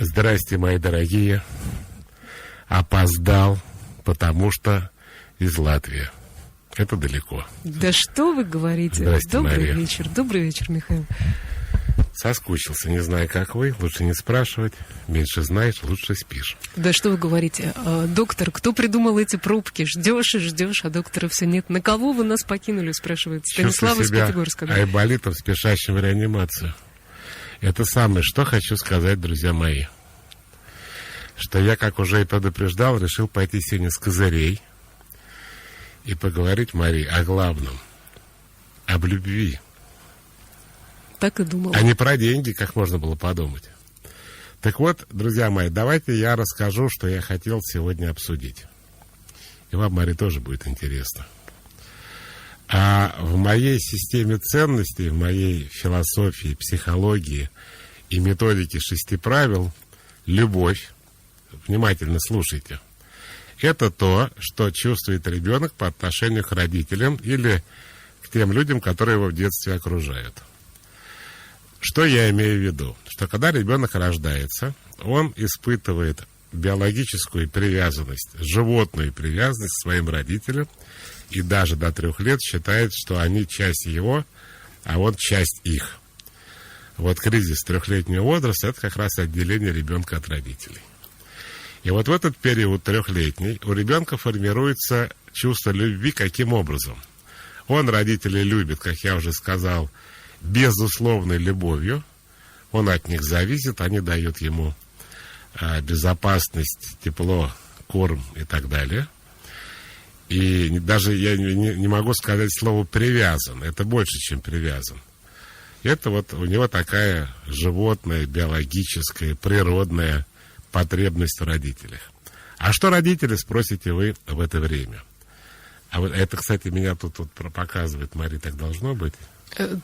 Здрасте, мои дорогие. Опоздал, потому что из Латвии. Это далеко. Да что вы говорите? Здрасте, Добрый Мария. вечер. Добрый вечер, Михаил. Соскучился, не знаю, как вы. Лучше не спрашивать. Меньше знаешь, лучше спишь. Да что вы говорите? Доктор, кто придумал эти пробки? Ждешь и ждешь, а доктора все нет. На кого вы нас покинули, спрашивает Станислав из Пятигорска. Да? Айболитом, спешащим в реанимацию. Это самое, что хочу сказать, друзья мои. Что я, как уже и предупреждал, решил пойти сегодня с козырей и поговорить, Марии, о главном. Об любви. Так и думал. А не про деньги, как можно было подумать. Так вот, друзья мои, давайте я расскажу, что я хотел сегодня обсудить. И вам, Мария, тоже будет интересно. А в моей системе ценностей, в моей философии, психологии и методике 6 правил любовь, внимательно слушайте, это то, что чувствует ребенок по отношению к родителям или к тем людям, которые его в детстве окружают. Что я имею в виду? Что когда ребенок рождается, он испытывает биологическую привязанность, животную привязанность к своим родителям, и даже до 3 лет считает, что они часть его, а он часть их. Вот кризис 3-летнего возраста – это как раз отделение ребенка от родителей. И вот в этот период 3-летний у ребенка формируется чувство любви каким образом? Он родителей любит, как я уже сказал, безусловной любовью. Он от них зависит, они дают ему безопасность, тепло, корм и так далее. И даже я не могу сказать слово «привязан». Это больше, чем привязан. Это вот у него такая животная, биологическая, природная потребность в родителях. А что родители, спросите вы в это время? А вот это, кстати, меня тут показывает, Мария, так должно быть?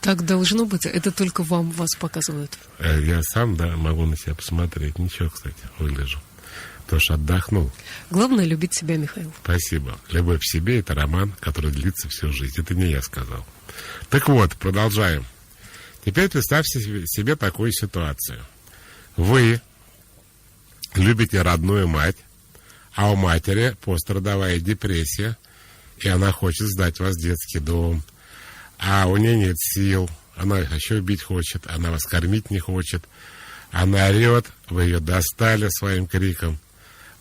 Так должно быть. Это только вас показывают. Я сам, да, могу на себя посмотреть. Ничего, кстати, выгляжу. Тоже отдохнул. Главное — любить себя, Михаил. Спасибо. Любовь к себе — это роман, который длится всю жизнь. Это не я сказал. Так вот, продолжаем. Теперь представьте себе такую ситуацию. Вы любите родную мать, а у матери пострадовая депрессия, и она хочет сдать вас в детский дом, а у нее нет сил, она еще бить хочет, она вас кормить не хочет, она орет, вы ее достали своим криком.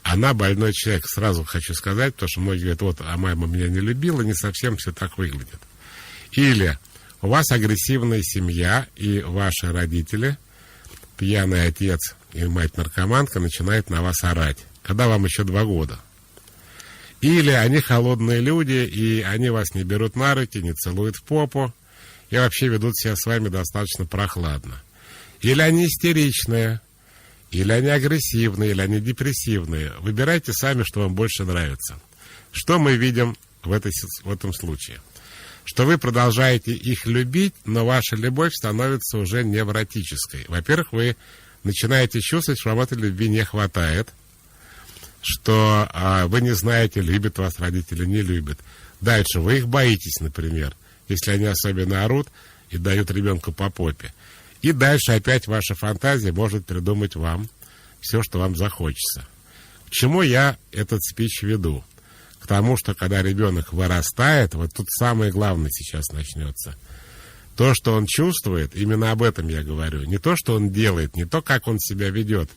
Она больной человек, сразу хочу сказать, потому что многие говорят, вот, а мама меня не любила, не совсем все так выглядит. Или у вас агрессивная семья, и ваши родители, пьяный отец и мать-наркоманка, начинают на вас орать, когда вам еще 2 года. Или они холодные люди, и они вас не берут на руки, не целуют в попу, и вообще ведут себя с вами достаточно прохладно. Или они истеричные, или они агрессивные, или они депрессивные. Выбирайте сами, что вам больше нравится. Что мы видим в этом случае? Что вы продолжаете их любить, но ваша любовь становится уже невротической. Во-первых, вы начинаете чувствовать, что вам этой любви не хватает, что вы не знаете, любят вас родители, не любят. Дальше вы их боитесь, например, если они особенно орут и дают ребенку по попе. И дальше опять ваша фантазия может придумать вам все, что вам захочется. К чему я этот спич веду? К тому, что когда ребенок вырастает, вот тут самое главное сейчас начнется. То, что он чувствует, именно об этом я говорю. Не то, что он делает, не то, как он себя ведет,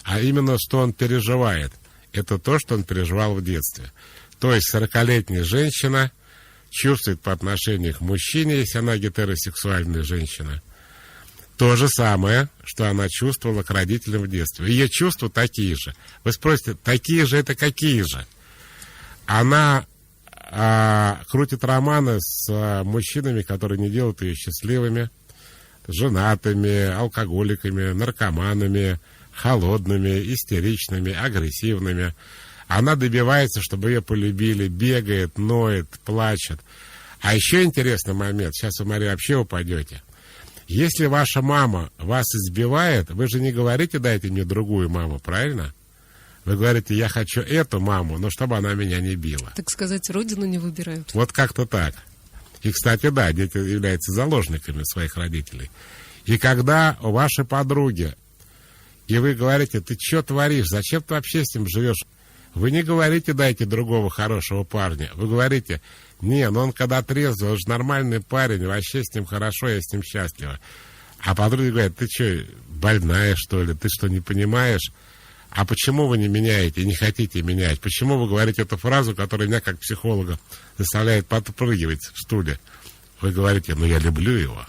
а именно, что он переживает. Это то, что он переживал в детстве. То есть 40-летняя женщина чувствует по отношению к мужчине, если она гетеросексуальная женщина, то же самое, что она чувствовала к родителям в детстве. Ее чувства такие же. Вы спросите, такие же это какие же? Она крутит романы с мужчинами, которые не делают ее счастливыми, женатыми, алкоголиками, наркоманами, холодными, истеричными, агрессивными. Она добивается, чтобы ее полюбили, бегает, ноет, плачет. А еще интересный момент, сейчас вы, Мария, вообще упадете. Если ваша мама вас избивает, вы же не говорите, дайте мне другую маму, правильно? Вы говорите, я хочу эту маму, но чтобы она меня не била. Так сказать, родину не выбирают. Вот как-то так. И, кстати, да, дети являются заложниками своих родителей. И когда у вашей подруги и вы говорите: ты что творишь, зачем ты вообще с ним живешь? Вы не говорите: дайте другого хорошего парня. Вы говорите: не, ну он когда трезвый, он же нормальный парень, вообще с ним хорошо, я с ним счастлива. А подруга говорит: ты что, больная, что ли? Ты что, не понимаешь? А почему вы не меняете, не хотите менять? Почему вы говорите эту фразу, которая меня как психолога заставляет подпрыгивать в стуле? Вы говорите: ну я люблю его.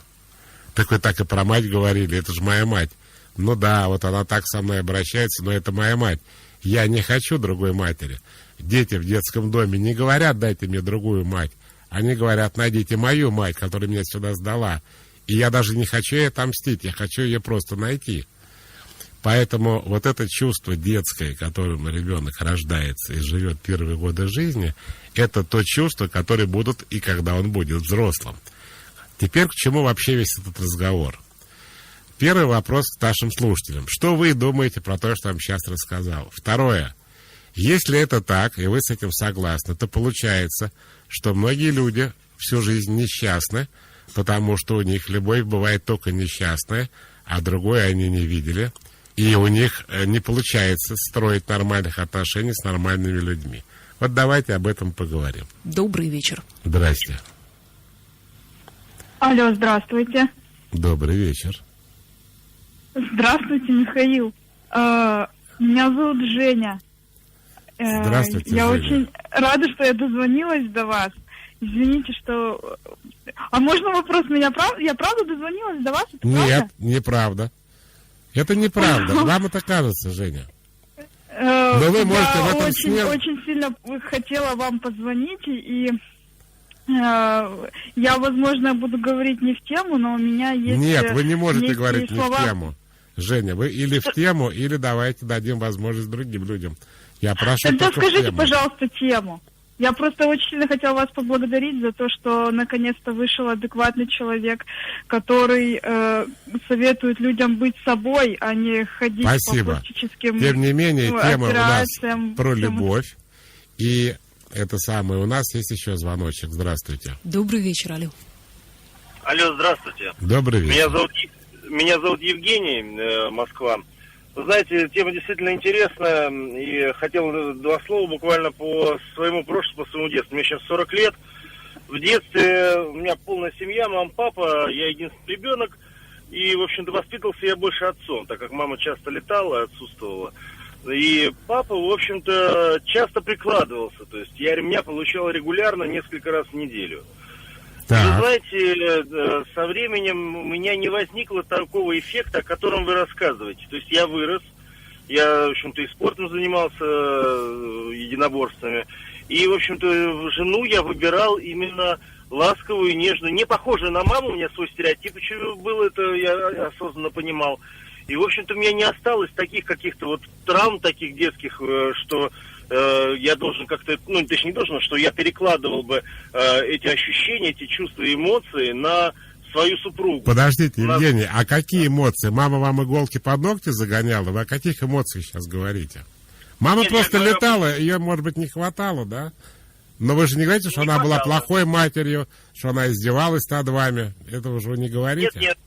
Так вы так и про мать говорили, это же моя мать. Ну да, вот она так со мной обращается, но это моя мать. Я не хочу другой матери. Дети в детском доме не говорят: дайте мне другую мать. Они говорят: найдите мою мать, которая меня сюда сдала. И я даже не хочу ей отомстить, я хочу ее просто найти. Поэтому вот это чувство детское, которым ребенок рождается и живет первые годы жизни, это то чувство, которое будут и когда он будет взрослым. Теперь к чему вообще весь этот разговор? Первый вопрос к нашим слушателям. Что вы думаете про то, что я вам сейчас рассказал? Второе. Если это так, и вы с этим согласны, то получается, что многие люди всю жизнь несчастны, потому что у них любовь бывает только несчастная, а другой они не видели. И у них не получается строить нормальных отношений с нормальными людьми. Вот давайте об этом поговорим. Добрый вечер. Здрасте. Алло, здравствуйте. Добрый вечер. Здравствуйте, Михаил. Меня зовут Женя. Здравствуйте, Я Женя. очень рада, что я дозвонилась до вас. Извините, что... А можно вопрос? Я правда дозвонилась до вас? Это Нет, правда? неправда. Это неправда. Вам это кажется, Женя. Но вы можете в этом я очень сильно хотела вам позвонить, и я, возможно, буду говорить не в тему, но у меня есть... Нет, вы не можете говорить слова... не в тему. Женя, вы или в тему, или давайте дадим возможность другим людям. Я прошу Тогда только в скажите, тему. пожалуйста, тему. Я просто очень сильно хотела вас поблагодарить за то, что наконец-то вышел адекватный человек, который советует людям быть собой, а не ходить Спасибо. по пластическим Тем не менее, тема у нас операциям. про любовь. И это самое. У нас есть еще звоночек. Здравствуйте. Добрый вечер, алло. Алло, здравствуйте. Добрый вечер. Меня зовут Евгений, Москва. Вы знаете, тема действительно интересная, и хотел два слова буквально по своему прошлому, по своему детству. Мне сейчас 40 лет. В детстве у меня полная семья, мама, папа, я единственный ребенок. И, в общем-то, воспитывался я больше отцом, так как мама часто летала, отсутствовала. И папа, в общем-то, часто прикладывался. То есть я ремня получал регулярно, несколько раз в неделю. Вы знаете, со временем у меня не возникло такого эффекта, о котором вы рассказываете. То есть я вырос, я, в общем-то, и спортом занимался, единоборствами. И, в общем-то, жену я выбирал именно ласковую, нежную, не похожую на маму, у меня свой стереотип, почему был, это я осознанно понимал. И, в общем-то, у меня не осталось таких каких-то вот травм таких детских, что... я должен как-то, ну, точнее, не должен, что я перекладывал бы эти ощущения, эти чувства и эмоции на свою супругу. Подождите, Евгений, а какие эмоции? Мама вам иголки под ногти загоняла? Вы о каких эмоциях сейчас говорите? Мама Нет, просто я говорю... летала, ее, может быть, не хватало, да? Но вы же не говорите, что Не она хватало. была плохой матерью, что она издевалась над вами. Этого же вы не говорите? Нет.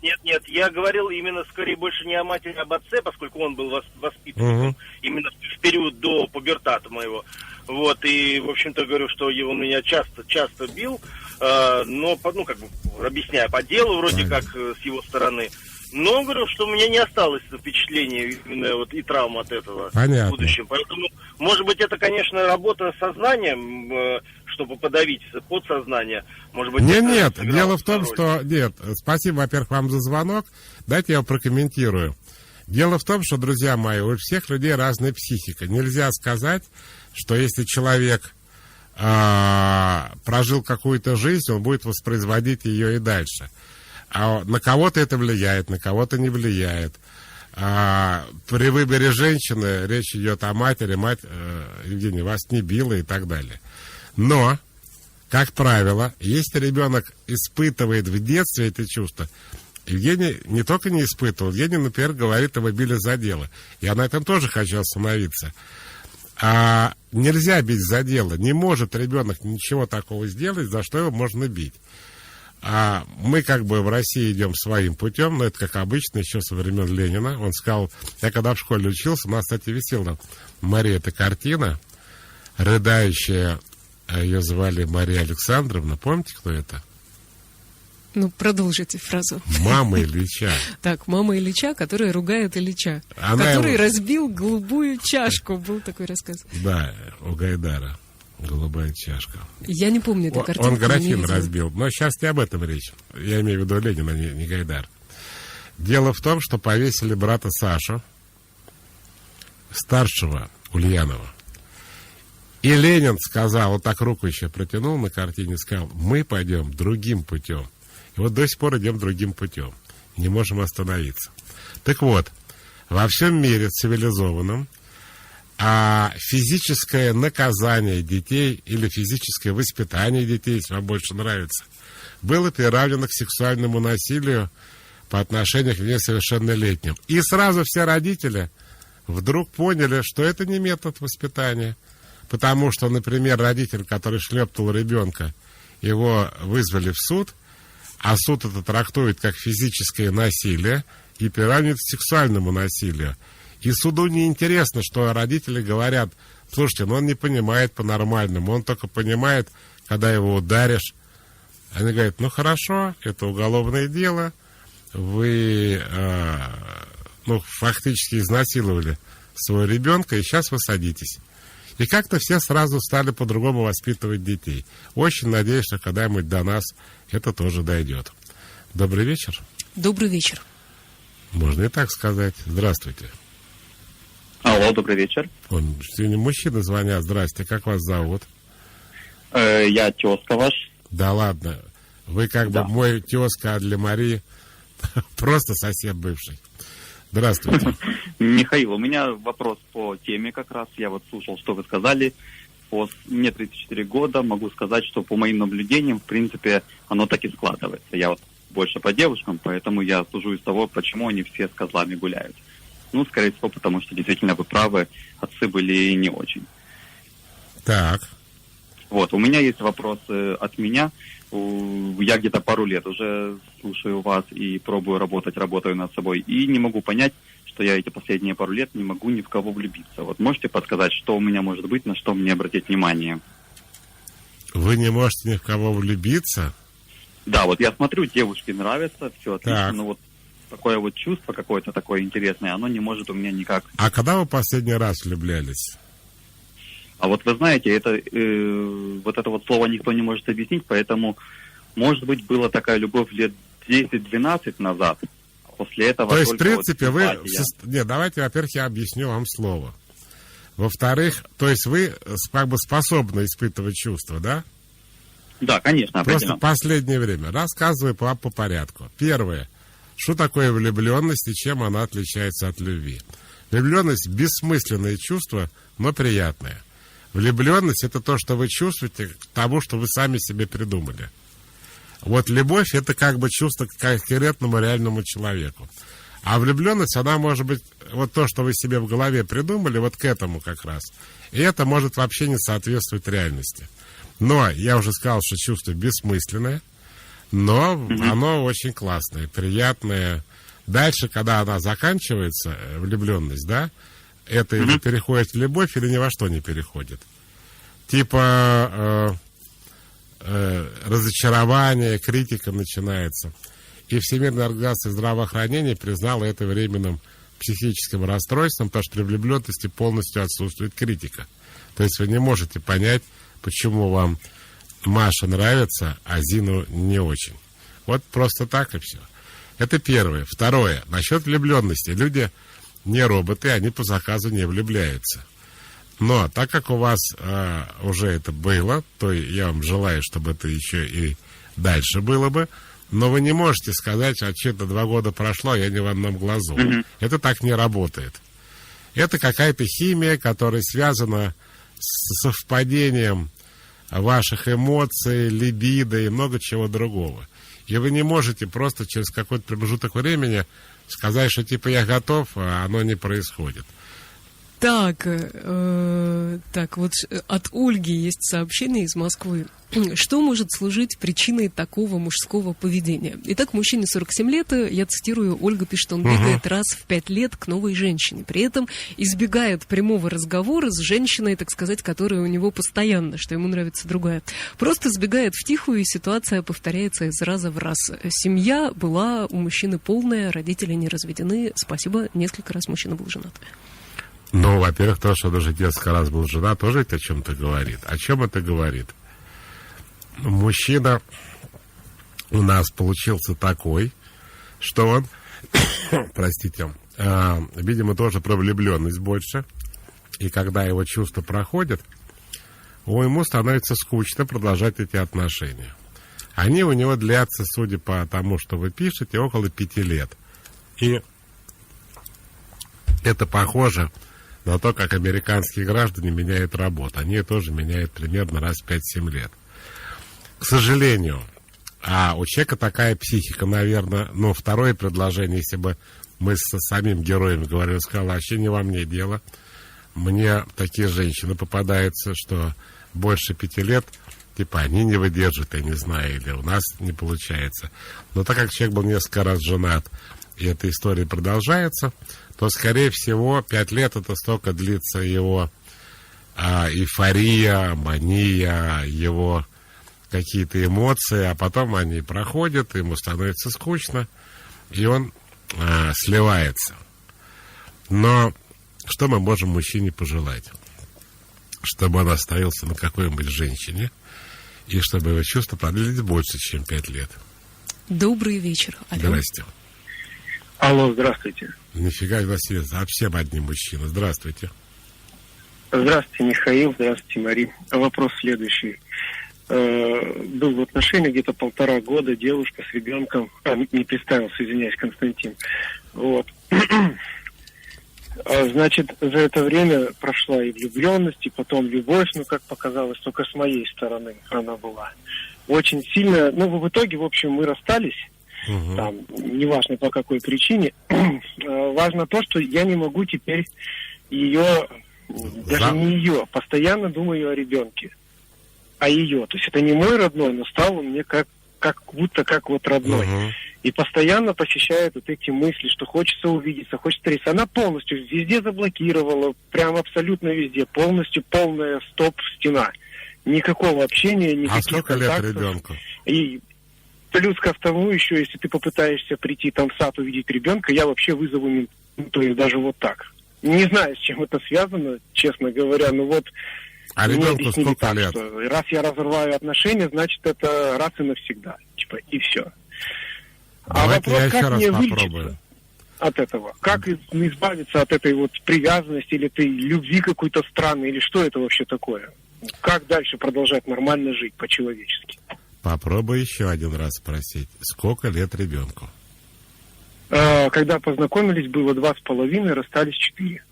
Я говорил именно скорее больше не о матери, а об отце, поскольку он был воспитанником именно в период до пубертата моего. Вот, и, в общем-то, говорю, что он меня часто бил, но, ну, как бы, объясняя по делу, вроде как, с его стороны. Но, говорю, что у меня не осталось впечатления именно вот и травм от этого в будущем. Поэтому, может быть, это, конечно, работа с сознанием, чтобы подавить подсознание. Может быть, Нет, дело в том, что... Нет, спасибо, во-первых, вам за звонок. Дайте я его прокомментирую. Дело в том, что, друзья мои, у всех людей разная психика. Нельзя сказать, что если человек прожил какую-то жизнь, он будет воспроизводить ее и дальше. А на кого-то это влияет, на кого-то не влияет. При выборе женщины речь идет о матери. Мать, Евгений, вас не била и так далее. Но, как правило, если ребенок испытывает в детстве эти чувства, Евгений не только не испытывал, Евгений, например, говорит, его били за дело. Я на этом тоже хочу остановиться. Нельзя бить за дело. Не может ребенок ничего такого сделать, за что его можно бить. мы как бы в России идем своим путем, но это как обычно, еще со времен Ленина. Он сказал, я когда в школе учился, у нас, кстати, висела Мария, эта картина, рыдающая, ее звали Мария Александровна, помните, кто это? Ну, продолжите фразу. Мама Ильича. Так, мама Ильича, которая ругает Ильича, который разбил голубую чашку, был такой рассказ. Да, у Гайдара. Голубая чашка. Я не помню эту картинку. Он графин разбил. Но сейчас не об этом речь. Я имею в виду Ленина, не Гайдар. Дело в том, что повесили брата Сашу, старшего Ульянова. И Ленин сказал, вот так руку еще протянул на картине, сказал, мы пойдем другим путем. И вот до сих пор идем другим путем. Не можем остановиться. Так вот, во всем мире цивилизованном физическое наказание детей или физическое воспитание детей, если вам больше нравится, было приравнено к сексуальному насилию по отношению к несовершеннолетним. И сразу все родители вдруг поняли, что это не метод воспитания. Потому что, например, родитель, который шлепнул ребенка, его вызвали в суд, а суд это трактует как физическое насилие и приравнивает к сексуальному насилию. И суду не интересно, что родители говорят, слушайте, ну он не понимает по-нормальному, он только понимает, когда его ударишь. Они говорят, ну хорошо, это уголовное дело, вы фактически изнасиловали своего ребенка, и сейчас вы садитесь. И как-то все сразу стали по-другому воспитывать детей. Очень надеюсь, что когда-нибудь до нас это тоже дойдет. Добрый вечер. Добрый вечер. Можно и так сказать. Здравствуйте. Алло, добрый вечер. Сегодня мужчины звонят. Здрасте, как вас зовут? Я тезка ваш. Да ладно. Вы как бы мой тезка, а для Марии просто сосед бывший. Здравствуйте. Михаил, у меня вопрос по теме как раз. Я вот слушал, что вы сказали. Мне 34 года. Могу сказать, что по моим наблюдениям, в принципе, оно так и складывается. Я вот больше по девушкам, поэтому я сужу из того, почему они все с козлами гуляют. Ну, скорее всего, потому что действительно вы правы, отцы были не очень. Так. Вот, у меня есть вопрос от меня. Я где-то пару лет уже слушаю вас и работаю над собой. И не могу понять, что я эти последние пару лет не могу ни в кого влюбиться. Вот можете подсказать, что у меня может быть, на что мне обратить внимание? Вы не можете ни в кого влюбиться? Да, вот я смотрю, девушке нравится, все отлично, так. Но вот такое вот чувство какое-то такое интересное, оно не может у меня никак... А когда вы последний раз влюблялись? А вот вы знаете, это слово никто не может объяснить, поэтому, может быть, была такая любовь лет 10-12 назад. После этого... То есть, в принципе, вы... Нет, давайте, во-первых, я объясню вам слово. Во-вторых, то есть вы как бы способны испытывать чувства, да? Да, конечно, определенно. Просто последнее время. Рассказываю по порядку. Первое. Что такое влюбленность и чем она отличается от любви? Влюбленность – бессмысленное чувство, но приятное. Влюбленность – это то, что вы чувствуете к тому, что вы сами себе придумали. Вот любовь – это как бы чувство к конкретному реальному человеку. А влюбленность, она может быть вот то, что вы себе в голове придумали, вот к этому как раз. И это может вообще не соответствовать реальности. Но я уже сказал, что чувство бессмысленное, но оно очень классное, приятное. Дальше, когда она заканчивается, влюбленность, да, это или переходит в любовь, или ни во что не переходит. Типа разочарование, критика начинается. И Всемирная организация здравоохранения признала это временным психическим расстройством, потому что при влюбленности полностью отсутствует критика. То есть вы не можете понять, почему вам Маша нравится, а Зину не очень. Вот просто так и все. Это первое. Второе. Насчет влюбленности. Люди не роботы, они по заказу не влюбляются. Но так как у вас уже это было, то я вам желаю, чтобы это еще и дальше было бы. Но вы не можете сказать, а что-то 2 года прошло, я не в одном глазу. Это так не работает. Это какая-то химия, которая связана с совпадением ваших эмоций, либидо и много чего другого. И вы не можете просто через какой-то промежуток времени сказать, что типа я готов, а оно не происходит. Так, вот от Ольги есть сообщение из Москвы. Что может служить причиной такого мужского поведения? Итак, мужчине 47 лет, я цитирую, Ольга пишет, он бегает раз в 5 лет к новой женщине. При этом избегает прямого разговора с женщиной, так сказать, которая у него постоянно, что ему нравится другая. Просто сбегает втихую, и ситуация повторяется из раза в раз. Семья была у мужчины полная, родители не разведены. Спасибо, несколько раз мужчина был женат. Ну, во-первых, то, что даже несколько раз был женат, тоже это о чем-то говорит. О чем это говорит? Мужчина у нас получился такой, что он, простите, видимо, тоже про влюбленность больше. И когда его чувства проходят, ему становится скучно продолжать эти отношения. Они у него длятся, судя по тому, что вы пишете, около 5 лет. И это похоже на то, как американские граждане меняют работу. Они тоже меняют примерно раз в 5-7 лет. К сожалению, у человека такая психика, наверное, второе предложение, если бы мы со самим героем говорили, сказал, вообще не во мне дело. Мне такие женщины попадаются, что больше 5 лет, типа, они не выдерживают, я не знаю, или у нас не получается. Но так как человек был несколько раз женат, и эта история продолжается, то, скорее всего, 5 лет это столько длится его эйфория, мания, его какие-то эмоции, а потом они проходят, ему становится скучно, и он сливается. Но что мы можем мужчине пожелать? Чтобы он оставился на какой-нибудь женщине, и чтобы его чувства продлились больше, чем 5 лет. Добрый вечер. Алло. Здрасте. Алло, здравствуйте. Нифига, Василий, совсем одни мужчины. Здравствуйте. Здравствуйте, Михаил. Здравствуйте, Мария. Вопрос следующий. Был в отношениях где-то 1,5 года, девушка с ребенком. Не представился, извиняюсь, Константин. Вот. Значит, за это время прошла и влюбленность, и потом любовь, как показалось, только с моей стороны она была. Очень сильно, в итоге, в общем, мы расстались. Там, неважно по какой причине. Важно то, что я не могу теперь ее, даже не ее, постоянно думаю о ребенке. А ее. То есть это не мой родной, но стал он мне как будто как вот родной. И постоянно посещают вот эти мысли, что хочется увидеться, хочется встретиться. Она полностью везде заблокировала, прям абсолютно везде. Полностью полная стоп-стена. Никакого общения, никаких сколько контактов. Лет ребенку? И плюс ко тому еще, если ты попытаешься прийти там в сад увидеть ребенка, я вообще вызову менту, то есть даже вот так. Не знаю, с чем это связано, честно говоря, но вот... А ребенку сколько так, лет? Что раз я разрываю отношения, значит, это раз и навсегда. И все. Давайте вопрос, я как еще раз мне попробую. вылечиться от этого? Как избавиться от этой вот привязанности или этой любви какой-то странной, или что это вообще такое? Как дальше продолжать нормально жить по-человечески? Попробуй еще один раз спросить. Сколько лет ребенку? Когда познакомились, было 2,5, расстались 4.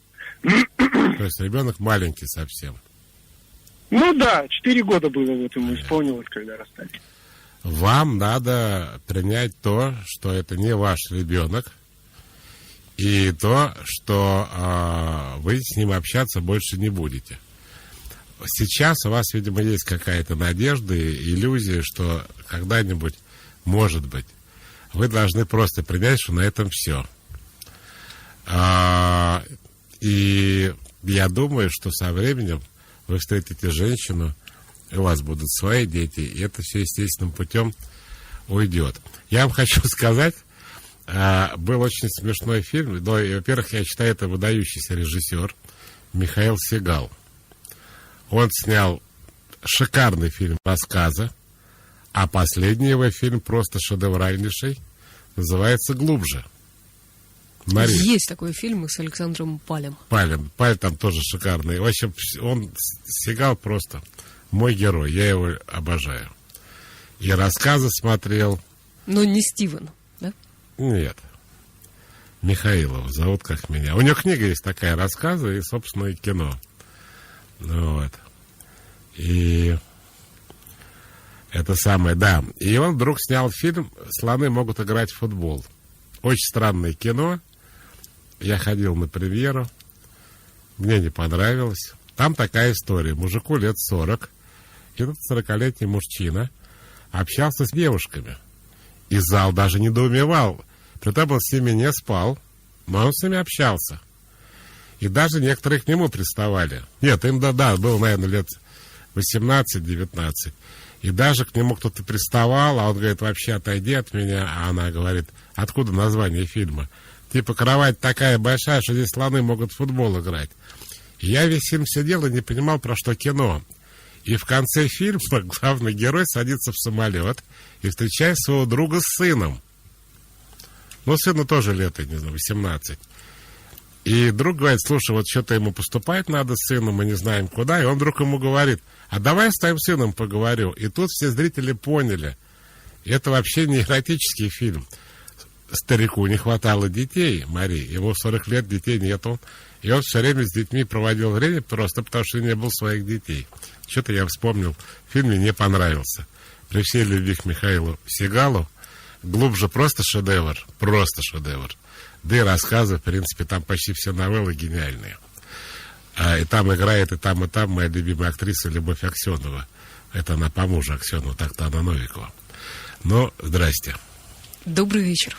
То есть ребенок маленький совсем. Ну да, 4 года было вот ему исполнилось, когда расстались. Вам надо принять то, что это не ваш ребенок, и то, что вы с ним общаться больше не будете. Сейчас у вас, видимо, есть какая-то надежда и иллюзия, что когда-нибудь, может быть, вы должны просто принять, что на этом все. И я думаю, что со временем вы встретите женщину, и у вас будут свои дети, и это все естественным путем уйдет. Я вам хочу сказать, был очень смешной фильм. Но, во-первых, я считаю, это выдающийся режиссер Михаил Сегал. Он снял шикарный фильм «Рассказы», а последний его фильм просто шедевральнейший, называется «Глубже». Мария. Есть такой фильм с Александром Палем. Паль там тоже шикарный. В общем, он, Сегал просто мой герой, я его обожаю. И «Рассказы» смотрел. Но не Стивен, да? Нет. Михаилов зовут, как меня. У него книга есть такая, «Рассказы», и, собственно, и кино. Вот. И это самое, да. И он вдруг снял фильм «Слоны могут играть в футбол». Очень странное кино. Я ходил на премьеру. мне не понравилось. Там такая история. Мужику лет 40, этот 40-летний мужчина общался с девушками. И зал даже недоумевал. Притом он с ними не спал, но он с ними общался. И даже некоторые к нему приставали. Нет, им, да, было, наверное, лет 18-19. И даже к нему кто-то приставал, а он говорит, вообще отойди от меня. А она говорит, откуда название фильма? Типа, кровать такая большая, что здесь слоны могут в футбол играть. И я весь фильм сидел и не понимал, про что кино. И в конце фильма главный герой садится в самолет и встречает своего друга с сыном. Ну, сыну тоже лет, не знаю, 18. И друг говорит, слушай, вот что-то ему поступать надо с сыном, мы не знаем куда. И он вдруг ему говорит, а давай с твоим сыном поговорю. И тут все зрители поняли, это вообще не эротический фильм. Старику не хватало детей, Марии, ему 40 лет, детей нету. И он все время с детьми проводил время, просто потому что не было своих детей. Что-то я вспомнил, фильм мне не понравился. При всей любви к Михаилу Сегалу, глубже просто шедевр. Да и рассказы, в принципе, там почти все новеллы гениальные. И там играет, и там моя любимая актриса Любовь Аксенова. Это она по мужу Аксенова, так-то она Новикова. Ну, здрасте. Добрый вечер.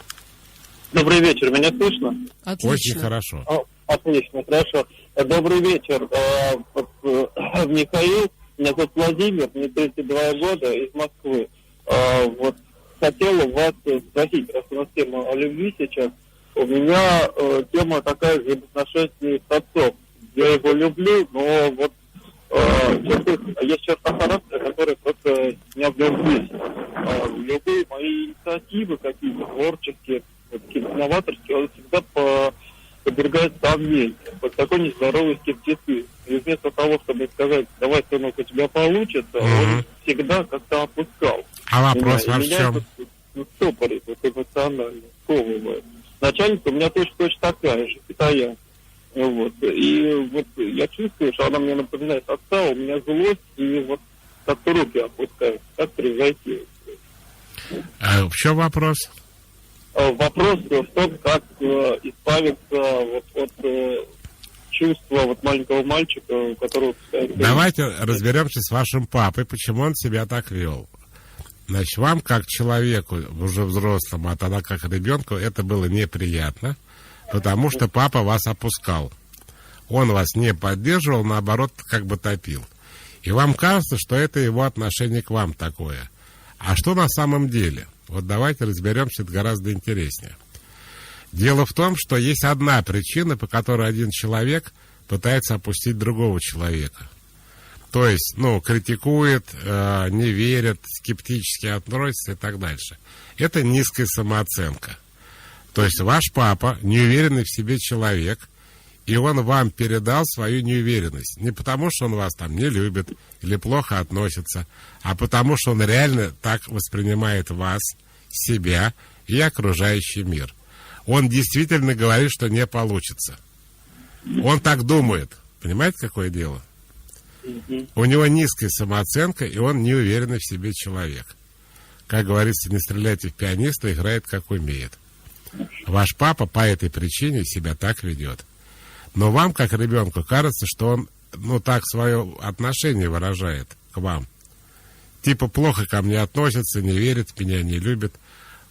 Добрый вечер, меня слышно? Отлично. Очень хорошо. Отлично, хорошо. Добрый вечер, Михаил. Меня зовут Владимир, мне 32 года, из Москвы. Вот хотел у вас спросить, раз у нас тема о любви сейчас, у меня тема такая же в отношении с отцом. Я его люблю, но вот есть черта характера, которая просто меня в нем бесит. Любые мои инициативы какие-то творческие, какие-то новаторские, он всегда подвергает сомнению. Вот такой нездоровый скептицизм. И вместо того, чтобы сказать, давай, сынок, у тебя получится, он всегда как-то опускал. А вопрос во чем? Меня стопорит, вот эмоционально, сковывает. Начальница у меня точно такая же, китаянка. Вот. И вот я чувствую, что она мне напоминает отца, у меня злость, и вот как-то руки опускают. Как превзойти? А в чем вопрос? Вопрос в том, как избавиться вот от чувства вот маленького мальчика, у которого... Давайте разберемся с вашим папой, почему он себя так вел. Значит, вам, как человеку, уже взрослому, а тогда как ребенку, это было неприятно, потому что папа вас опускал. Он вас не поддерживал, наоборот, как бы топил. И вам кажется, что это его отношение к вам такое. А что на самом деле? Вот давайте разберемся, это гораздо интереснее. Дело в том, что есть одна причина, по которой один человек пытается опустить другого человека. То есть, критикует, не верит, скептически относится и так дальше. Это низкая самооценка. То есть ваш папа неуверенный в себе человек, и он вам передал свою неуверенность. Не потому, что он вас там не любит или плохо относится, а потому, что он реально так воспринимает вас, себя и окружающий мир. Он действительно говорит, что не получится. Он так думает. Понимаете, какое дело? У него низкая самооценка, и он неуверенный в себе человек. Как говорится, не стреляйте в пианиста, играет как умеет. Ваш папа по этой причине себя так ведет. Но вам, как ребенку, кажется, что он, так свое отношение выражает к вам. Типа плохо ко мне относится, не верит в меня, не любит.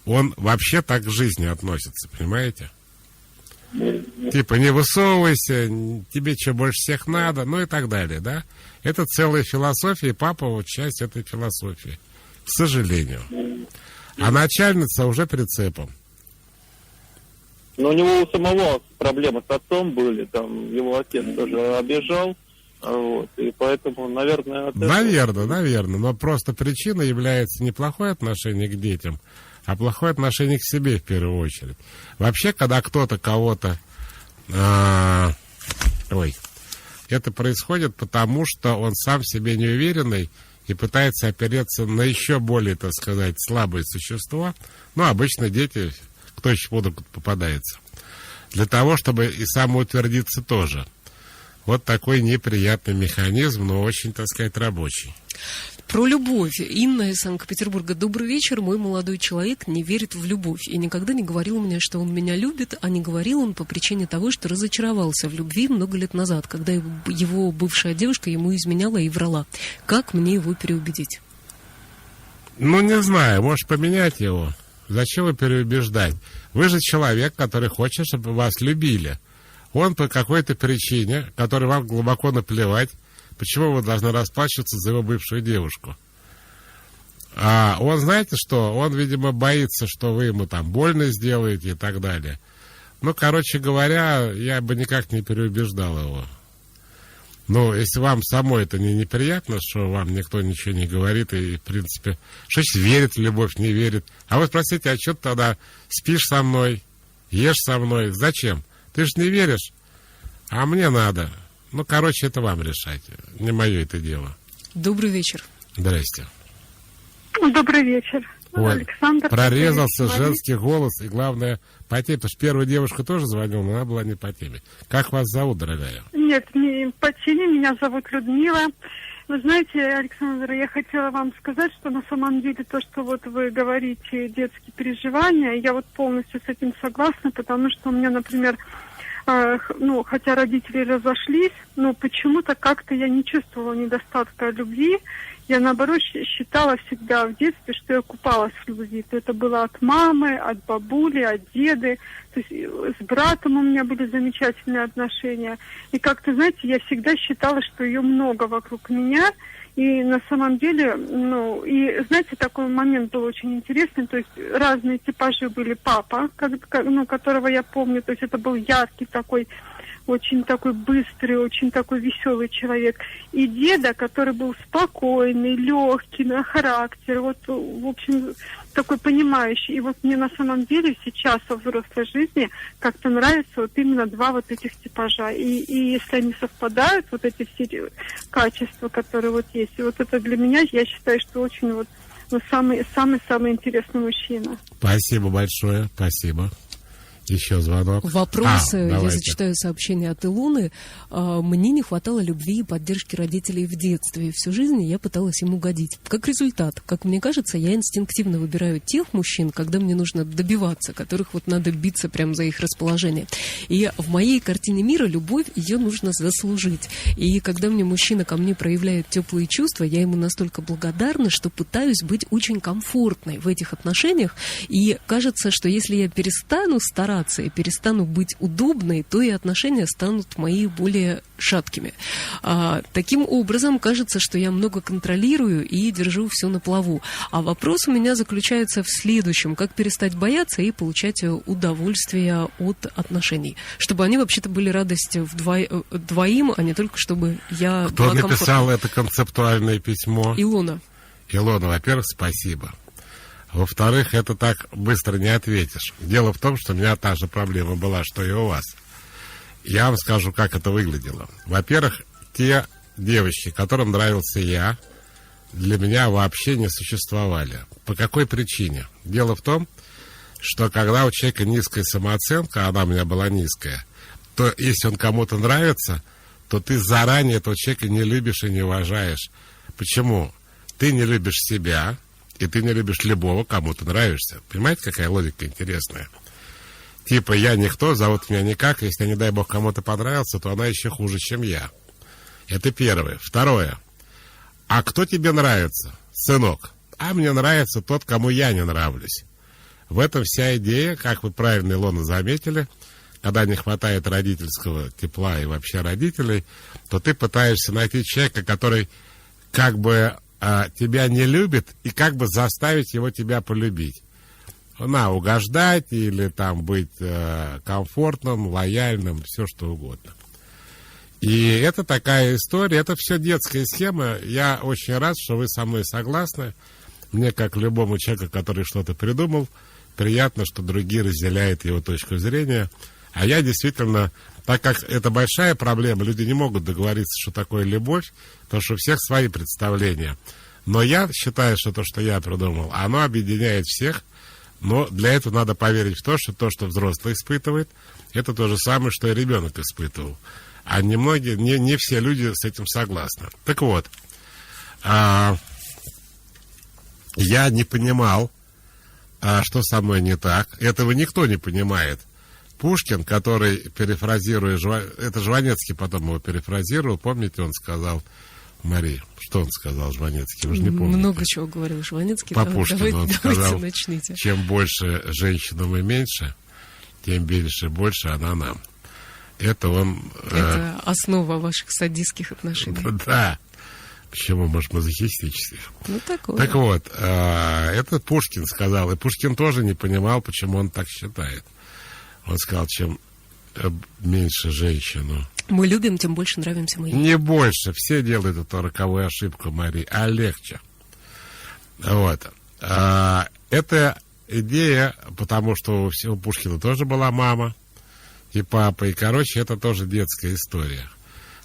Он вообще так к жизни относится, понимаете? Типа не высовывайся, тебе что больше всех надо, и так далее, да? Это целая философия, и папа вот часть этой философии, к сожалению. А начальница уже прицепом. Но у него у самого проблемы с отцом были, там его отец тоже обижал, и поэтому, наверное... Наверное, но просто причиной является не плохое отношение к детям, а плохое отношение к себе в первую очередь. Вообще, когда кто-то кого-то... это происходит потому, что он сам в себе неуверенный и пытается опереться на еще более, так сказать, слабое существо. Обычно дети, кто еще попадается. Для того, чтобы и самоутвердиться тоже. Вот такой неприятный механизм, но очень, так сказать, рабочий. Про любовь. Инна из Санкт-Петербурга. Добрый вечер. Мой молодой человек не верит в любовь и никогда не говорил мне, что он меня любит, а не говорил он по причине того, что разочаровался в любви много лет назад, когда его бывшая девушка ему изменяла и врала. Как мне его переубедить? Ну, не знаю, может, поменять его. Зачем вы переубеждать? Вы же человек, который хочет, чтобы вас любили. Он по какой-то причине, которой вам глубоко наплевать, почему вы должны расплачиваться за его бывшую девушку. А он, знаете что, он, видимо, боится, что вы ему там больно сделаете и так далее. Ну, короче говоря, я бы никак не переубеждал его. Ну, если вам самой это не неприятно, что вам никто ничего не говорит, и, в принципе, что значит верит в любовь, не верит. А вы спросите, а что ты тогда спишь со мной, ешь со мной? Зачем? Ты же не веришь. А мне надо. Ну, короче, это вам решать. Не мое это дело. Добрый вечер. Здрасте. Добрый вечер. Ой, Александр. прорезался женский голос, и главное, по теме, потому что первая девушка тоже звонила, но она была не по теме. Как вас зовут, дорогая? Нет, не по теме, меня зовут Людмила. Вы знаете, Александр, я хотела вам сказать, что на самом деле то, что вот вы говорите, детские переживания, я вот полностью с этим согласна, потому что у меня, например, хотя родители разошлись, но почему-то как-то я не чувствовала недостатка любви. Я, наоборот, считала всегда в детстве, что я купалась в любви. То это было от мамы, от бабули, от деды. То есть с братом у меня были замечательные отношения. И как-то, знаете, я всегда считала, что ее много вокруг меня. И на самом деле, и знаете, такой момент был очень интересный. То есть разные типажи были. Папа, которого я помню. То есть это был яркий такой, очень такой быстрый, очень такой веселый человек. И деда, который был спокойный, легкий на характер, вот, в общем, такой понимающий. И вот мне на самом деле сейчас во взрослой жизни как-то нравится вот именно два вот этих типажа. И если они совпадают, вот эти все качества, которые вот есть, и вот это для меня, я считаю, что очень вот самый-самый интересный мужчина. Спасибо большое, спасибо. Еще звонок. Вопрос, я зачитаю сообщение от Илоны. Мне не хватало любви и поддержки родителей в детстве. Всю жизнь я пыталась им угодить. Как результат, как мне кажется, я инстинктивно выбираю тех мужчин, когда мне нужно добиваться, которых вот надо биться прямо за их расположение. И в моей картине мира любовь, ее нужно заслужить. И когда мне мужчина ко мне проявляет теплые чувства, я ему настолько благодарна, что пытаюсь быть очень комфортной в этих отношениях. И кажется, что если я перестану стараться и перестану быть удобной, то и отношения станут мои более шаткими. Таким образом, кажется, что я много контролирую и держу все на плаву. А вопрос у меня заключается в следующем. Как перестать бояться и получать удовольствие от отношений? Чтобы они вообще-то были радостью двоим, а не только чтобы я Кто была написал комфортной. это концептуальное письмо? Илона. Илона, во-первых, спасибо. Во-вторых, это так быстро не ответишь. Дело в том, что у меня та же проблема была, что и у вас. Я вам скажу, как это выглядело. Во-первых, те девочки, которым нравился я, для меня вообще не существовали. По какой причине? Дело в том, что когда у человека низкая самооценка, а она у меня была низкая, то если он кому-то нравится, то ты заранее этого человека не любишь и не уважаешь. Почему? Ты не любишь себя, и ты не любишь любого, кому ты нравишься. Понимаете, какая логика интересная? Типа, я никто, зовут меня никак, если, не дай бог, кому-то понравился, то она еще хуже, чем я. Это первое. Второе. А кто тебе нравится, сынок? А мне нравится тот, кому я не нравлюсь. В этом вся идея, как вы правильно, Илона, заметили, когда не хватает родительского тепла и вообще родителей, то ты пытаешься найти человека, который как бы тебя не любит, и как бы заставить его тебя полюбить. Угождать или там быть комфортным, лояльным, все что угодно. И это такая история, это все детская схема. Я очень рад, что вы со мной согласны. Мне, как любому человеку, который что-то придумал, приятно, что другие разделяют его точку зрения. А я действительно, так как это большая проблема, люди не могут договориться, что такое любовь, потому что у всех свои представления. Но я считаю, что то, что я придумал, оно объединяет всех, но для этого надо поверить в то, что взрослый испытывает, это то же самое, что и ребенок испытывал. А не все люди с этим согласны. Так вот, я не понимал, что со мной не так. Этого никто не понимает. Пушкин, который, перефразируя, это Жванецкий потом его перефразировал, помните, он сказал, Мария, что он сказал Жванецкий, вы же не помните. Много чего говорил Жванецкий. По Пушкину он сказал, начните. Чем больше женщинам и меньше, тем больше она нам. Это он... Это основа ваших садистских отношений. Да. Почему, может, мазохистических? Ну, такое. Так вот, это Пушкин сказал, и Пушкин тоже не понимал, почему он так считает. Он сказал, чем меньше женщину... Мы любим, тем больше нравимся мы. Не больше. Все делают эту роковую ошибку, Мария, а легче. Вот. Это идея, потому что у Пушкина тоже была мама и папа. И, короче, это тоже детская история.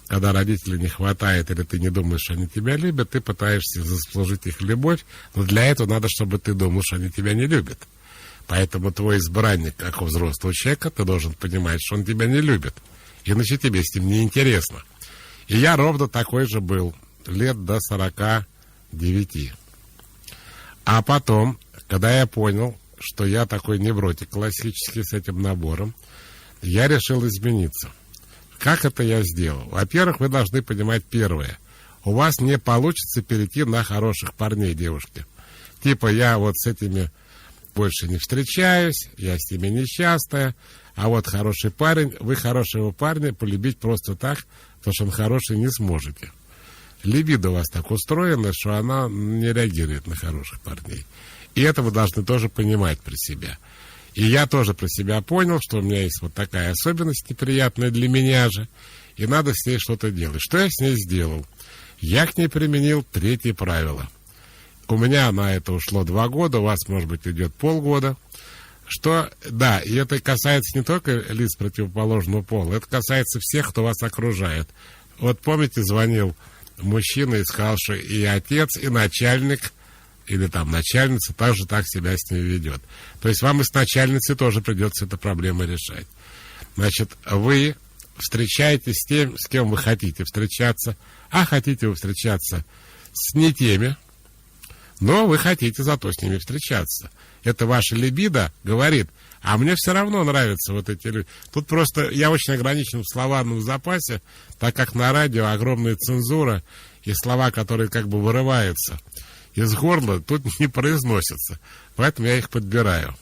Когда родителей не хватает, или ты не думаешь, что они тебя любят, ты пытаешься заслужить их любовь, но для этого надо, чтобы ты думал, что они тебя не любят. Поэтому твой избранник, как у взрослого человека, ты должен понимать, что он тебя не любит. Иначе тебе с ним неинтересно. И я ровно такой же был, лет до 49. А потом, когда я понял, что я такой невротик классический с этим набором, я решил измениться. Как это я сделал? Во-первых, вы должны понимать первое. У вас не получится перейти на хороших парней, девушки. Типа, я вот с этими больше не встречаюсь, я с ними несчастная, а вот хороший парень, вы хорошего парня полюбить просто так, потому что он хороший, не сможете. Либидо у вас так устроено, что она не реагирует на хороших парней. И это вы должны тоже понимать про себя. И я тоже про себя понял, что у меня есть вот такая особенность неприятная для меня же, и надо с ней что-то делать. Что я с ней сделал? Я к ней применил 3 правило. У меня на это ушло 2 года, у вас, может быть, идет полгода. Что, да, и это касается не только лиц противоположного пола, это касается всех, кто вас окружает. Вот помните, звонил мужчина и сказал, что и отец, и начальник, или там начальница также так себя с ней ведет. То есть вам и с начальницей тоже придется эту проблему решать. Значит, вы встречаетесь с тем, с кем вы хотите встречаться, а хотите вы встречаться с не теми, но вы хотите зато с ними встречаться. Это ваша либидо говорит, а мне все равно нравятся вот эти люди. Тут просто я очень ограничен в словарном запасе, так как на радио огромная цензура, и слова, которые как бы вырываются из горла, тут не произносятся. Поэтому я их подбираю.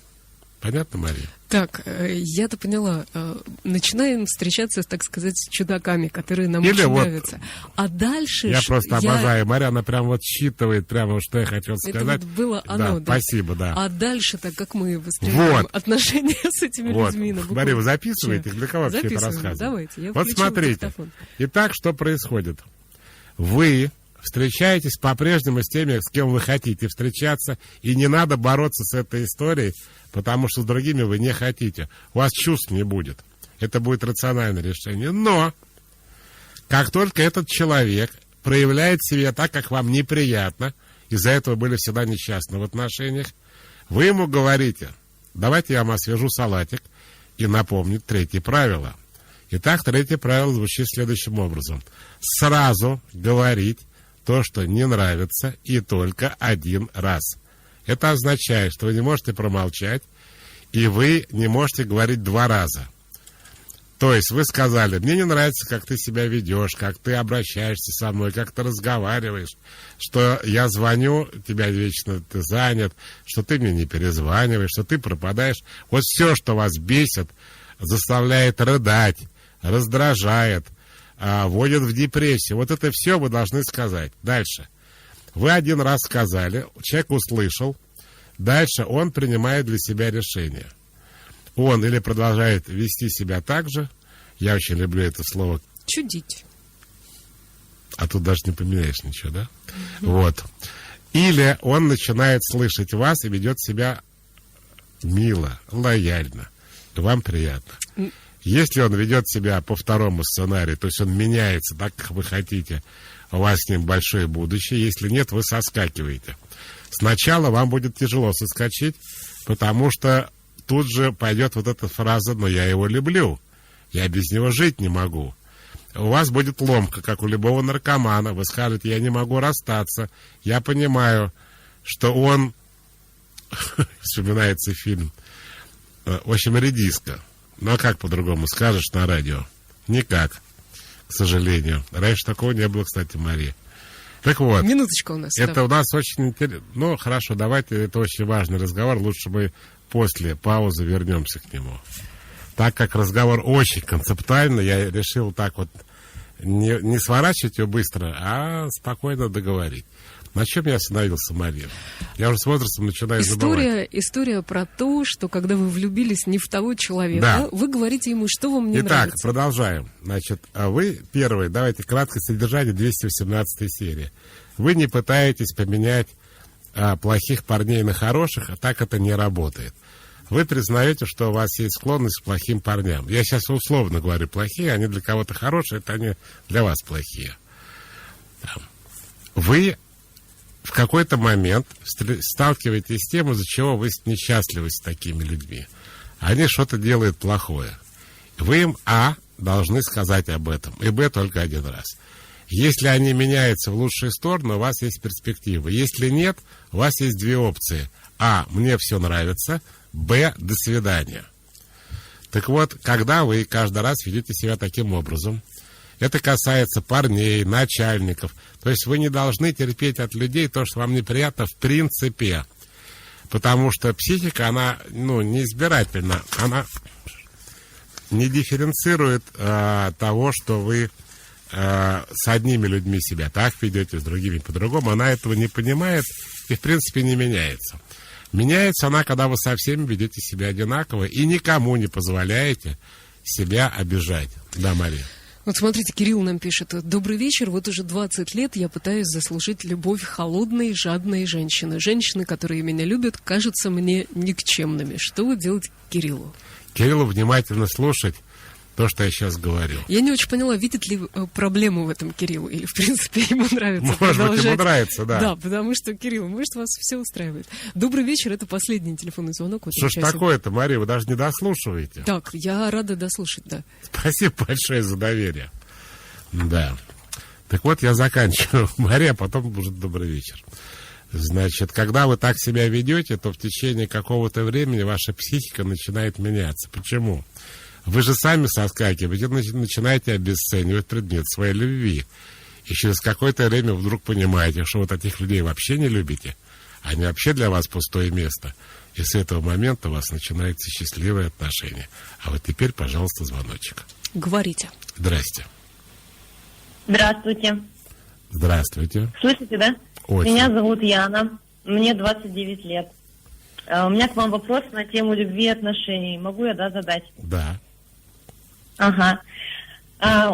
Понятно, Мария? Так, я-то поняла. Начинаем встречаться, так сказать, с чудаками, которые нам Или очень вот нравятся. А дальше... Я просто обожаю Марию, она прям вот считывает, прямо что я хотел сказать. Это вот было оно, да. Спасибо, да. А дальше-то как мы выстраиваем отношения с этими людьми? Мария, вы записываете? Для кого вообще это рассказываете? Давайте, я вот смотрите. диктофон. Итак, что происходит? Вы встречаетесь по-прежнему с теми, с кем вы хотите встречаться, и не надо бороться с этой историей, потому что с другими вы не хотите. У вас чувств не будет. Это будет рациональное решение. Но, как только этот человек проявляет себя так, как вам неприятно, из-за этого были всегда несчастны в отношениях, вы ему говорите, давайте я вам освежу салатик, и напомню 3 правило. Итак, 3 правило звучит следующим образом. Сразу говорить то, что не нравится, и только 1 раз. Это означает, что вы не можете промолчать, и вы не можете говорить 2 раза. То есть вы сказали, мне не нравится, как ты себя ведешь, как ты обращаешься со мной, как ты разговариваешь, что я звоню, тебя вечно ты занят, что ты мне не перезваниваешь, что ты пропадаешь. Вот все, что вас бесит, заставляет рыдать, раздражает, вводит в депрессию. Вот это все вы должны сказать. Дальше. Вы 1 раз сказали, человек услышал, дальше он принимает для себя решение. Он или продолжает вести себя так же, я очень люблю это слово. Чудить. А тут даже не поменяешь ничего, да? Вот. Или он начинает слышать вас и ведет себя мило, лояльно. И вам приятно. Если он ведет себя по 2 сценарию, то есть он меняется так, как вы хотите, у вас с ним большое будущее. Если нет, вы соскакиваете. Сначала вам будет тяжело соскочить, потому что тут же пойдет вот эта фраза «но я его люблю, я без него жить не могу». У вас будет ломка, как у любого наркомана. Вы скажете «я не могу расстаться, я понимаю, что он, вспоминается фильм, в общем, редиска. Ну, а как по-другому скажешь на радио? Никак, к сожалению. Раньше такого не было, кстати, Мария. Так вот. Минуточка у нас. Это да. у нас очень интересно. Ну, хорошо, давайте, это очень важный разговор. Лучше мы после паузы вернемся к нему. Так как разговор очень концептуальный, я решил так вот не сворачивать его быстро, а спокойно договорить. На чем я остановился, Мария? Я уже с возрастом начинаю забывать. История про то, что когда вы влюбились не в того человека, да. Вы говорите ему, что вам не нравится. Итак, продолжаем. Значит, вы первый, давайте краткое содержание 218 серии. Вы не пытаетесь поменять плохих парней на хороших, а так это не работает. Вы признаете, что у вас есть склонность к плохим парням. Я сейчас условно говорю плохие, они для кого-то хорошие, это они для вас плохие. Вы в какой-то момент сталкиваетесь с тем, из-за чего вы несчастливы с такими людьми. Они что-то делают плохое. Вы им, должны сказать об этом, и, только один раз. Если они меняются в лучшую сторону, у вас есть перспектива. Если нет, у вас есть две опции. Мне все нравится, Б, до свидания. Так вот, когда вы каждый раз ведете себя таким образом, это касается парней, начальников. То есть вы не должны терпеть от людей то, что вам неприятно в принципе. Потому что психика, она неизбирательна. Она не дифференцирует того, что вы с одними людьми себя так ведете, с другими по-другому. Она этого не понимает и в принципе не меняется. Меняется она, когда вы со всеми ведете себя одинаково и никому не позволяете себя обижать. Да, Мария? Вот смотрите, Кирилл нам пишет. Добрый вечер. Вот уже 20 лет я пытаюсь заслужить любовь холодной, жадной женщины. Женщины, которые меня любят, кажутся мне никчемными. Что вы делаете Кириллу? Кириллу внимательно слушать то, что я сейчас говорю. Я не очень поняла, видит ли проблему в этом Кирилл, или, в принципе, ему нравится продолжать. Может быть, ему нравится, да. Да, потому что, Кирилл, может, вас все устраивает. Добрый вечер, это последний телефонный звонок. Что ж такое-то, Мария, вы даже не дослушиваете. Так, я рада дослушать, да. Спасибо большое за доверие. Да. Так вот, я заканчиваю, Мария, а потом уже добрый вечер. Значит, когда вы так себя ведете, то в течение какого-то времени ваша психика начинает меняться. Почему? Вы же сами соскакиваете, начинаете обесценивать предмет своей любви. И через какое-то время вдруг понимаете, что вот этих людей вообще не любите. Они вообще для вас пустое место. И с этого момента у вас начинается счастливое отношение. А вот теперь, пожалуйста, звоночек. Говорите. Здрасте. Здравствуйте. Здравствуйте. Слышите, да? Очень. Меня зовут Яна. Мне 29 лет. У меня к вам вопрос на тему любви и отношений. Могу я, задать? Да. Ага.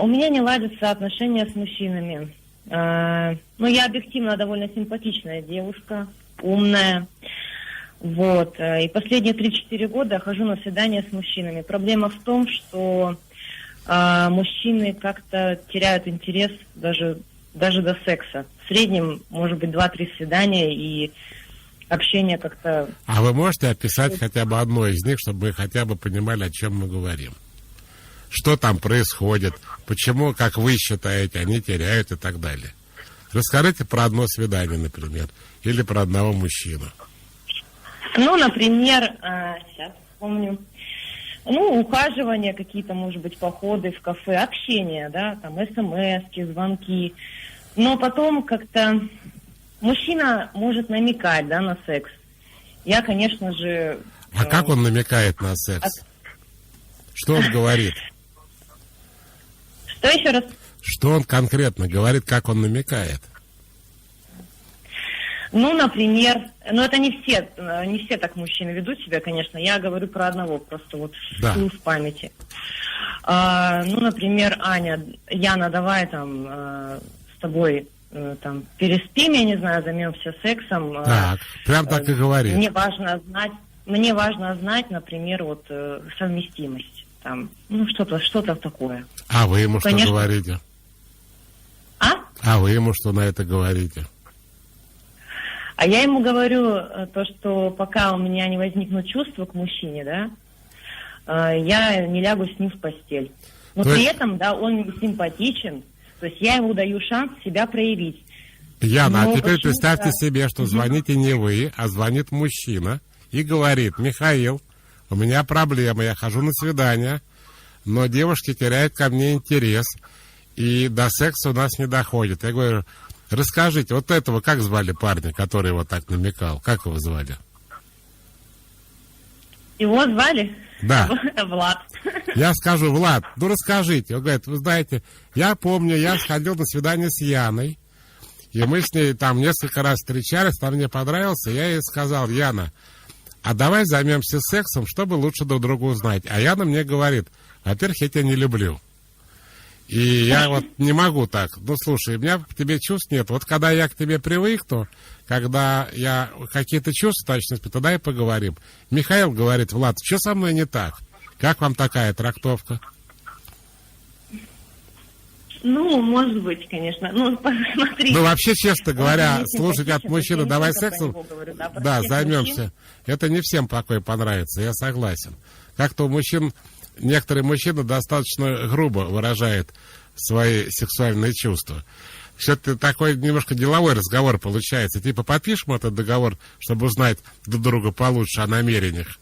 У меня не ладятся отношения с мужчинами. Я объективно довольно симпатичная девушка, умная. Вот. И последние 3-4 года хожу на свидания с мужчинами. Проблема в том, что мужчины как-то теряют интерес даже до секса. В среднем, может быть, 2-3 свидания и общение как-то... А вы можете описать хотя бы одно из них, чтобы мы хотя бы понимали, о чем мы говорим? Что там происходит? Почему, как вы считаете, они теряют и так далее? Расскажите про одно свидание, например, или про одного мужчину. Например, сейчас вспомню. Ухаживание, какие-то, может быть, походы в кафе, общение, да, там, смс-ки, звонки. Но потом как-то мужчина может намекать, да, на секс. Я, конечно же... А как он намекает на секс? Что он говорит? Что еще раз? Что он конкретно говорит, как он намекает? Например, это не все так мужчины ведут себя, конечно. Я говорю про одного, просто вот в памяти. Например, Яна, давай там с тобой переспим, я не знаю, займемся сексом. Так, прям так и говорит. Мне важно знать, например, вот совместимость. Там, что-то такое. А вы ему конечно. Что говорите? А вы ему что на это говорите? А я ему говорю то, что пока у меня не возникнут чувства к мужчине, да, я не лягу с ним в постель. Но при этом, да, он мне симпатичен, то есть я ему даю шанс себя проявить. Яна, Ну, а теперь почему представьте так? себе, что звоните не вы, а звонит мужчина и говорит: Михаил, у меня проблема, я хожу на свидание, но девушки теряют ко мне интерес, и до секса у нас не доходит. Я говорю: расскажите, вот этого как звали парня, который вот так намекал? Как его звали? Его звали? Да. Влад. Я скажу: Влад, ну расскажите. Он говорит: вы знаете, я помню, я сходил на свидание с Яной, и мы с ней там несколько раз встречались, там мне понравился, я ей сказал: Яна, а давай займемся сексом, чтобы лучше друг друга узнать. А Яна мне говорит: во-первых, я тебя не люблю. И я вот не могу так. Ну, слушай, у меня к тебе чувств нет. Вот когда я к тебе привыкну, когда я какие-то чувства точно испытаю, тогда и поговорим. Михаил говорит: Влад, что со мной не так? Как вам такая трактовка? Ну, может быть, конечно. Ну, смотрите. Ну, вообще, честно говоря, Если слушать от хотите, мужчины: я не давай только про сексом, него говорю, про да, всех займемся. мужчин. Это не всем такое понравится, я согласен. Как-то у мужчин, некоторые мужчины достаточно грубо выражают свои сексуальные чувства. Все-таки такой немножко деловой разговор получается. Типа, подпишем этот договор, чтобы узнать друг друга получше о намерениях.